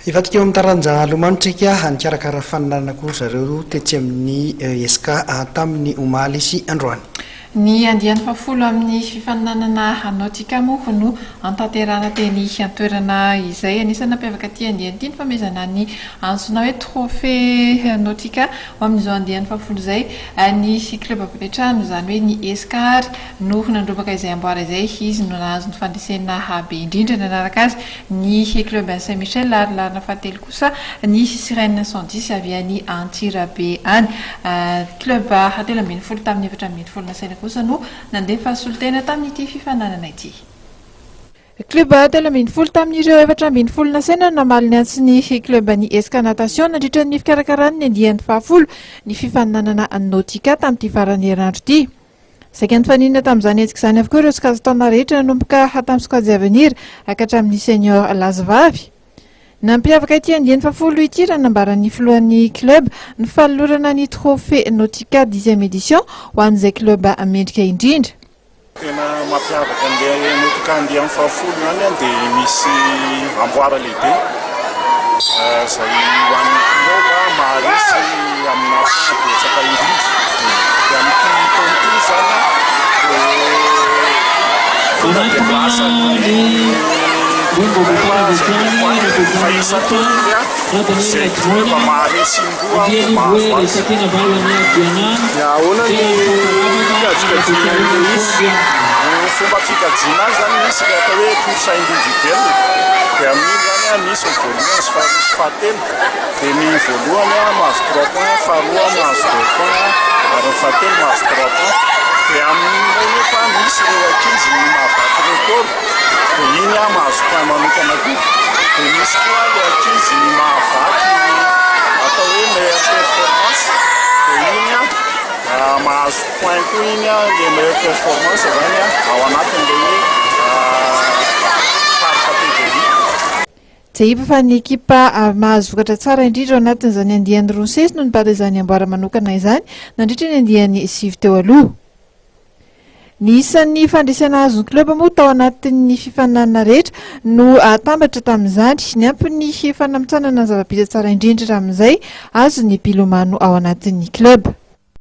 Ivatika eo amin'ny taranja lomanitsika hanikarakara faninana koa zareo tetsy amin'ny SK tamin'ny omaly sy androany. Ny andiany fafolo amin'ny fifaninanana nautika moa no antanterana teny antoerana izay anisany nampiavaka aty andiany ity ny famezana ny antsoina hoe trophée nautika ho amin'izao andiany fafolo izay nisy club ampipetrahany izany hoe ny Escar no nandrobaka izay amboara izay izy no nahazo ny fandresena be indrindra nanaraka azy ny club Saint-Michel ary larina fahatelo kosa ny Sirène 110 avy any Antsirabe any club hatelo ambin'ny folo tamin'ny efatra ambin'ny folo nasina kosa no nandefa solitena tamin'ity fifananana ity. Club telo ambin'ny folo tamin'ireo efatra ambin'ny folo nasina namaly ny antsy club ny SK Natation nandritra ny fikarakarany ny andiany fahafolo ny fifaninanana nautika tamin'ity farany herinandro ity. Saika ny faninana tamin'izany etsika izany avokoa ireo sokajy-taona rehetra nanomboka tamin'ny sokajy avenir hatramin'ny senior lazavavy. Nampiavaka ity andiany fafolo ity raha nambaran'ny filohan'ny club ny falolorana ny trophée nautika 10e édition ho an'izay club mendrika indrindra. Tena mampiavaka an'ilay nautika andiany fafolo ihany dia misy amboara lehibe izay ho an'ny club maharesy amina betsaka indrindra dia amin'ity taona ity zany tonga dia lasa izay club maharesy indroa mahazo fomba fikajiana azy zany misy le atao hoe course individuelle dia amin'iny zany misy voalohany sy fahatelo dia ny voalohany mahazo 3 points, faharoa mahazo 2 points ary ny fahatelo mahazo 3 points dia amin'iny nefa misy ireo ankizy mahavaky record dia iny mahazo point manokana koa dia misy koa le ankizy mahavaky atao hoe meilleure performance dia iny mahazo point koa iny le meilleure performance zany ao anatin'ilay par catégorie. Tsy hita fa ny ekipa mahazo vokatra tsara indrindra ao anatin'izany andiany ronsesy no nibata izany amboara manokana izany nandritra ny andiany sivy teo aloha. Ny isan'ny fandresena azon'ny club moa tao anatin'ny fifaninanana rehetra no atambatra tamin'izany ny ampin'ny fanamitsana zava-bitsa tsara indrindra amin'izay azo ny mpilomano ao anatin'ny club.